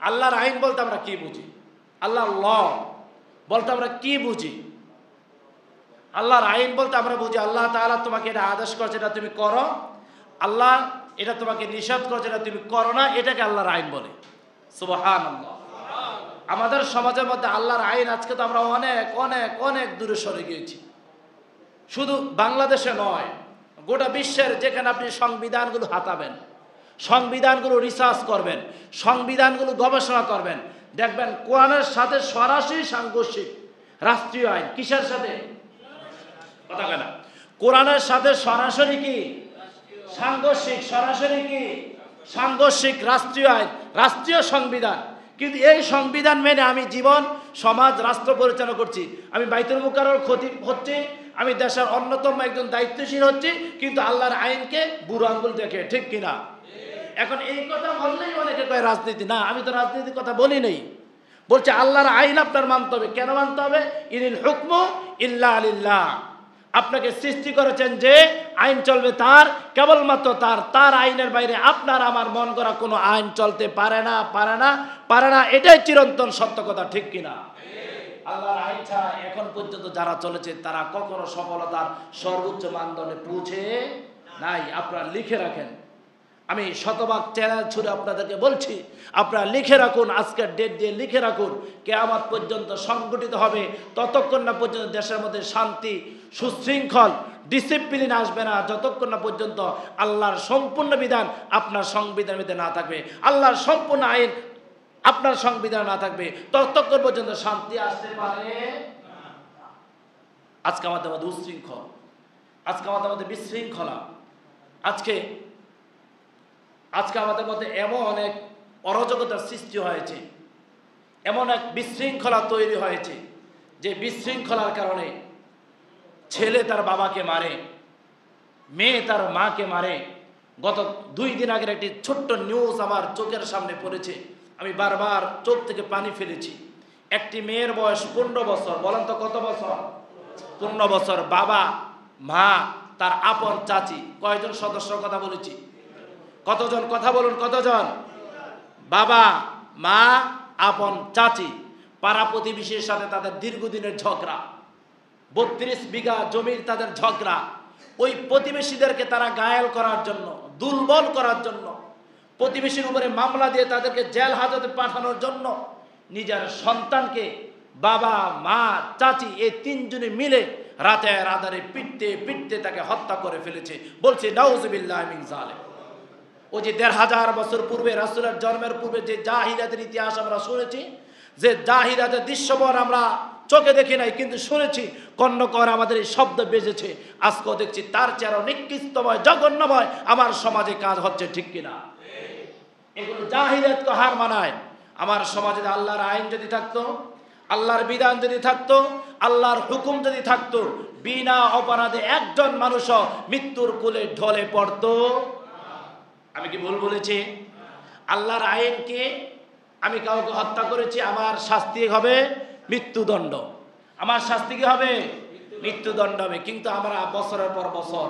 আল্লাহর আইন বলতে আমরা কি বুঝি? আল্লাহর ল বলতে আমরা কি বুঝি? আল্লাহর আইন বলতে আমরা বুঝি আল্লাহ তাআলা তোমাকে এটা আদেশ করছে, এটা তুমি করো, আল্লাহ এটা তোমাকে নিষেধ করছে, এটা তুমি করো না, এটাকে আল্লাহর আইন বলে। সুবহানাল্লাহ। আমাদের সমাজের মধ্যে আল্লাহর আইন আজকে তো আমরা অনেক অনেক অনেক দূরে সরে গিয়েছি। শুধু বাংলাদেশে নয়, গোটা বিশ্বের যেখানে আপনি সংবিধানগুলো হাতাবেন, সংবিধানগুলো রিসার্চ করবেন, সংবিধানগুলো গবেষণা করবেন, দেখবেন কোরআনের সাথে সরাসরি সাংঘর্ষিক রাষ্ট্রীয় আইন। কিসের সাথে? কথা কেনা? কোরআনের সাথে সরাসরি কি সাংঘর্ষিক? সরাসরি কি সাংঘর্ষিক রাষ্ট্রীয় আইন, রাষ্ট্রীয় সংবিধান। কিন্তু এই সংবিধান মেনে আমি জীবন, সমাজ, রাষ্ট্র পরিচালনা করছি, আমি বাইতুল মুকাররমের খতিব হচ্ছে, আমি দেশের অন্যতম একজন দায়িত্বশীল হচ্ছে, কিন্তু আল্লাহর আইনকে বুড়ো আঙ্গুল দেখে। ঠিক কিনা? এখন এই কথা বললেই অনেকে কয় রাজনীতি। না, আমি তো রাজনীতির কথা বলি নেই, বলছে আল্লাহর আইন আপনার মানতে হবে। কেন মানতে হবে? ইনিল হুকমু ইল্লা লিল্লাহ। আপনাকে সৃষ্টি করেছেন যে আইন চলবে তার, কেবলমাত্র তার, তার আইনের বাইরে আপনার আমার মন করা কোনো আইন চলতে পারে না, পারে না, পারে না। এটাই চিরন্তন সত্য কথা। ঠিক কিনা? আল্লাহর আইন ছাড়া এখন পর্যন্ত যারা চলেছে তারা কখনো সফলতার সর্বোচ্চ মানদণ্ডে পৌঁছে নাই। আপনারা লিখে রাখেন, আমি শতভাগ চ্যালেঞ্জ ছুড়ে আপনাদেরকে বলছি, আপনারা লিখে রাখুন, আজকের ডেট দিয়ে লিখে রাখুন, কিয়ামত পর্যন্ত সংগঠিত হবে ততক্ষণ না পর্যন্ত দেশের মধ্যে শান্তি, সুশৃঙ্খল, ডিসিপ্লিন আসবে না, যতক্ষণ না পর্যন্ত আল্লাহর সম্পূর্ণ বিধান আপনার সংবিধানের মধ্যে না থাকবে, আল্লাহর সম্পূর্ণ আইন আপনার সংবিধান না থাকবে, ততক্ষণ পর্যন্ত শান্তি আসতে পারে। আজকে আমাদের মধ্যে উশৃঙ্খল, আজকে আমাদের মধ্যে বিশৃঙ্খলা, আজকে আমাদের মধ্যে এমন অনেক অরাজকতার সৃষ্টি হয়েছে, এমন এক বিশৃঙ্খলা তৈরি হয়েছে যে বিশৃঙ্খলার কারণে ছেলে তার বাবাকে মারে, মেয়ে তার মাকে মারে। গত 2 দিন আগের একটি ছোট্ট নিউজ আমার চোখের সামনে পড়েছে, আমি বারবার চোখ থেকে পানি ফেলেছি। একটি মেয়ের বয়স 15 বছর। বলেন তো কত বছর? 15 বছর। বাবা, মা, তার আপন চাচি, কয়জন সদস্যর কথা বলেছি? কতজন? কথা বলুন, কতজন? বাবা, মা, আপন চাচি, পাড়া প্রতিবেশীর সাথে তাদের দীর্ঘদিনের ঝগড়া, 32 বিঘা জমির তাদের ঝগড়া। ওই প্রতিবেশীদেরকে তারা ঘায়েল করার জন্য, দুর্বল করার জন্য, প্রতিবেশীর উপরে মামলা দিয়ে তাদেরকে জেল হাজতে পাঠানোর জন্য নিজের সন্তানকে বাবা, মা, চাচি এই 3 জনে মিলে রাতের আধারে পিটতে পিটতে তাকে হত্যা করে ফেলেছে। বলছে নাউজুবিল্লাহ মিন জালিম। ওই যে 1500 বছর পূর্বে, রাসূলের জন্মের পূর্বে যে জাহিলিয়াতের ইতিহাস আমরা শুনেছি, যে জাহিলিয়াতের দৃশ্যপট আমরা চোখে দেখি নাই, কিন্তু শুনেছি, কর্ণকর আমাদের এই শব্দ বেজেছে। আজকেও দেখছি তার চেহারা নিকৃষ্টময়, জঘন্যময় আমার সমাজে কাজ হচ্ছে। ঠিক কিনা? এগুলো জাহিলিয়াতকে হার মানায়। আমার সমাজে আল্লাহর আইন যদি থাকতো, আল্লাহর বিধান যদি থাকতো, আল্লাহর হুকুম যদি থাকতো, বিনা অপরাধে একজন মানুষও মৃত্যুর কোলে ঢলে পড়তো। আমি কি ভুল বলেছি? আল্লাহর আইনকে আমি কাউকে হত্যা করেছি, আমার শাস্তি হবে মৃত্যুদণ্ড। আমার শাস্তি কি হবে? মৃত্যুদণ্ড হবে। কিন্তু আমরা বছরের পর বছর,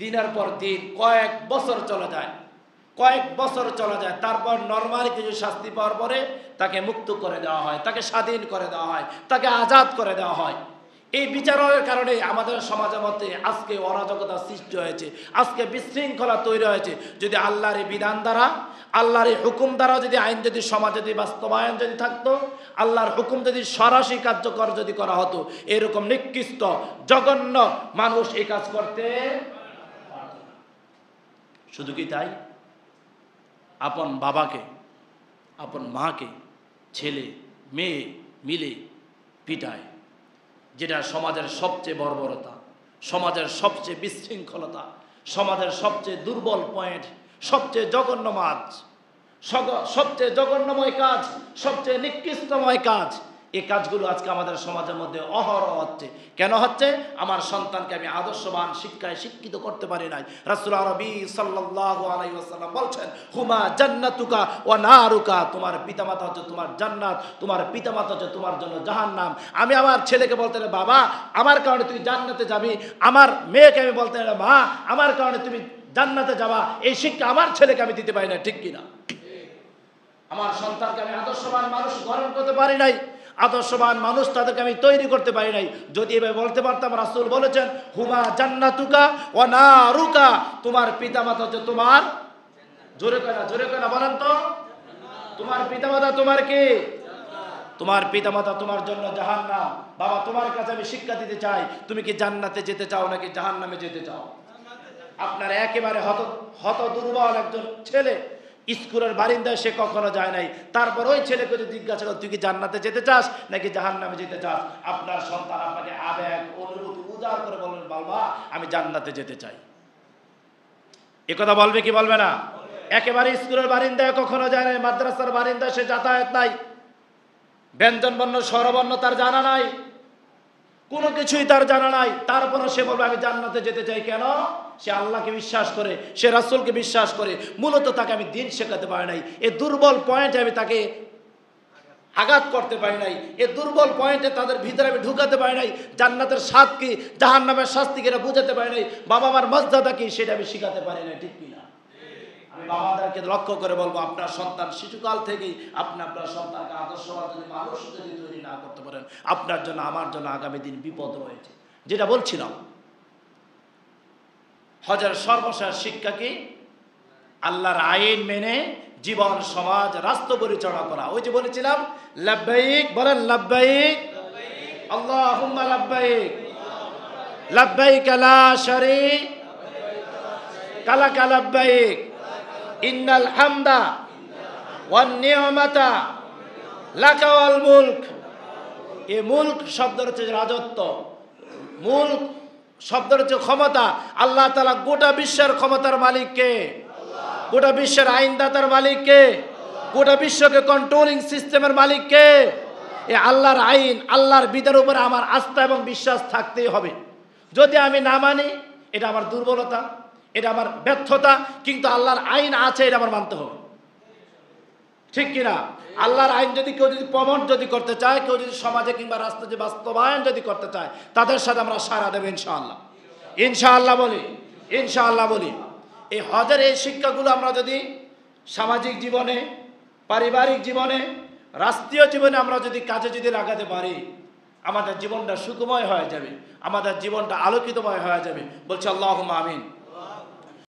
দিনের পর দিন, কয়েক বছর চলে যায়, তারপর নরমালি কিছু শাস্তি পাওয়ার পরে তাকে মুক্ত করে দেওয়া হয়, তাকে স্বাধীন করে দেওয়া হয়, তাকে আজাদ করে দেওয়া হয়। এই বিচারের কারণে আমাদের সমাজের মধ্যে আজকে অরাজকতা সৃষ্টি হয়েছে, আজকে বিশৃঙ্খলা তৈরি হয়েছে। যদি আল্লাহর বিধান দ্বারা, আল্লাহর হুকুম দ্বারা যদি আইন যদি সমাজে যদি বাস্তবায়ন যদি থাকতো, আল্লাহর হুকুম যদি সরাসরি কার্যকর যদি করা হতো, এরকম নিকৃষ্ট জঘন্য মানুষ এই কাজ করতে। শুধু কি তাই? আপন বাবাকে, আপন মাকে ছেলে মেয়ে মিলে পিটায়, যেটা সমাজের সবচেয়ে বর্বরতা, সমাজের সবচেয়ে বিশৃঙ্খলতা, সমাজের সবচেয়ে দুর্বল পয়েন্ট, সবচেয়ে জঘন্য মাছ, সবচেয়ে জঘন্যময় কাজ, সবচেয়ে নিকৃষ্টময় কাজ। এই কাজগুলো আজকে আমাদের সমাজের মধ্যে অহরহ হচ্ছে। কেন হচ্ছে? আমার সন্তানকে আমি আদর্শবান শিক্ষায় শিক্ষিত করতে পারি নাই। রাসূল আরবি সাল্লাল্লাহু আলাইহি ওয়াসাল্লাম বলছেন, হুমা জান্নাতুকা ওয়া নারুকা, তোমার পিতামাতা হচ্ছে তোমার জান্নাত, তোমার পিতামাতা হচ্ছে তোমার জন্য জাহান্নাম। আমি আমার ছেলেকে বলতে না বাবা আমার কারণে তুই জান্নাতে যাবি, আমার মেয়েকে আমি বলতে না মা আমার কারণে তুমি জান্নাতে যাবা, এই শিক্ষা আমার ছেলেকে আমি দিতে পারি না। ঠিক কিনা? আমার সন্তানকে আমি আদর্শবান মানুষ গঠন করতে পারি নাই, আদর্শবান মানুষ তাদেরকে আমি তৈরি করতে পারি নাই। যদি এভাবে বলতে পারতাম, রাসূল বলেছেন হুমা জান্নাতুকা ওয়া নারুকা, তোমার পিতামাতা হচ্ছে তোমার, জোরে কেনা বলেন তো, তোমার পিতামাতা তোমার কি? তোমার পিতামাতা তোমার জন্য জাহান্নাম। বাবা, তোমার কাছে আমি শিক্ষা দিতে চাই, তুমি কি জান্নাতে যেতে চাও নাকি জাহান্নামে যেতে চাও? আপনার একেবারে হত দুর্বল একজন ছেলে স্কুলের বারিন্দায়, সে কখনো যায় নাই, তারপর ওই ছেলেকে যদি জিজ্ঞাসা করে তুই কি জান্নাতে যেতে চাস নাকি জাহান্নামে যেতে চাস, আপনার সন্তান আপনাকে আবেগ অনুভূতি উজাড় করে বলবেন বাবা আমি জান্নাতে যেতে চাই। এ কথা বলবে কি বলবে না? একেবারে স্কুলের বারিন্দায় কখনো যায় নাই, মাদ্রাসার বারিন্দায় সে যাতায়াত নাই, ব্যঞ্জন বর্ণ স্বরবর্ণ তার জানা নাই, কোনো কিছুই তার জানা নাই, তারপরও সে বলবে আমি জান্নাতে যেতে চাই। কেন? সে আল্লাহকে বিশ্বাস করে, সে রাসূলকে বিশ্বাস করে, মূলত তাকে আমি দিন শেখাতে পারি নাই। এই দুর্বল পয়েন্টে আমি তাকে আঘাত করতে পারি নাই, এই দুর্বল পয়েন্টে তাদের ভিতরে আমি ঢুকাতে পারি নাই। জান্নাতের স্বাদ কি, জাহান্নামের শাস্তি কি বুঝাতে পারি নাই, বাবা মার মর্যাদা কি সেটা আমি শিখাতে পারি নাই, ঠিক কিনা? আমি বাবাদেরকে লক্ষ্য করে বলবো, আপনার সন্তান শিশুকাল থেকেই আপনি আপনার সন্তানকে আদর্শবান যদি মানুষ যদি তৈরি না করতে পারেন, আপনার জন্য আমার জন্য আগামী দিন বিপদ রয়েছে। যেটা বলছিলাম, হজের সর্বশেষ শিক্ষা কি? আল্লাহর আইন মেনে জীবন, সমাজ, রাষ্ট্র পরিচালনা করা। ওই যে বলেছিলাম লাব্বাইক, বলেন লাব্বাইক আল্লাহুম্মা লাব্বাইক, লাব্বাইক লা শারীকা লাকা লাব্বাইক, ইন্নাল হামদা ওয়ান নি'মাতা লাকা ওয়াল মুলক। এই মুলক শব্দের হচ্ছে রাজত্ব, মুলক শব্দের হচ্ছে ক্ষমতা। আল্লাহ তাআলা গোটা বিশ্বের ক্ষমতার মালিক কে? গোটা বিশ্বের আইনদাতার মালিক কে? গোটা বিশ্বকে কন্ট্রোলিং সিস্টেমের মালিক কে? এই আল্লাহর আইন, আল্লাহর বিধানের উপরে আমার আস্থা এবং বিশ্বাস থাকতেই হবে। যদি আমি না মানি, এটা আমার দুর্বলতা, এটা আমার ব্যর্থতা, কিন্তু আল্লাহর আইন আছে, এটা আমার মানতে হবে, ঠিক কিনা? আল্লাহর আইন যদি কেউ যদি প্রমোট যদি করতে চায়, কেউ যদি সমাজে কিংবা রাষ্ট্রে যে বাস্তবায়ন যদি করতে চায়, তাদের সাথে আমরা সাড়া দেব ইনশাআল্লাহ। ইনশাআল্লাহ বলি, ইনশাআল্লাহ বলি। এই হজের এই শিক্ষাগুলো আমরা যদি সামাজিক জীবনে, পারিবারিক জীবনে, রাষ্ট্রীয় জীবনে আমরা যদি কাজে যদি লাগাতে পারি, আমাদের জীবনটা সুখময় হয়ে যাবে, আমাদের জীবনটা আলোকিতময় হয়ে যাবে। বলছে আল্লাহুম্মা আমিন।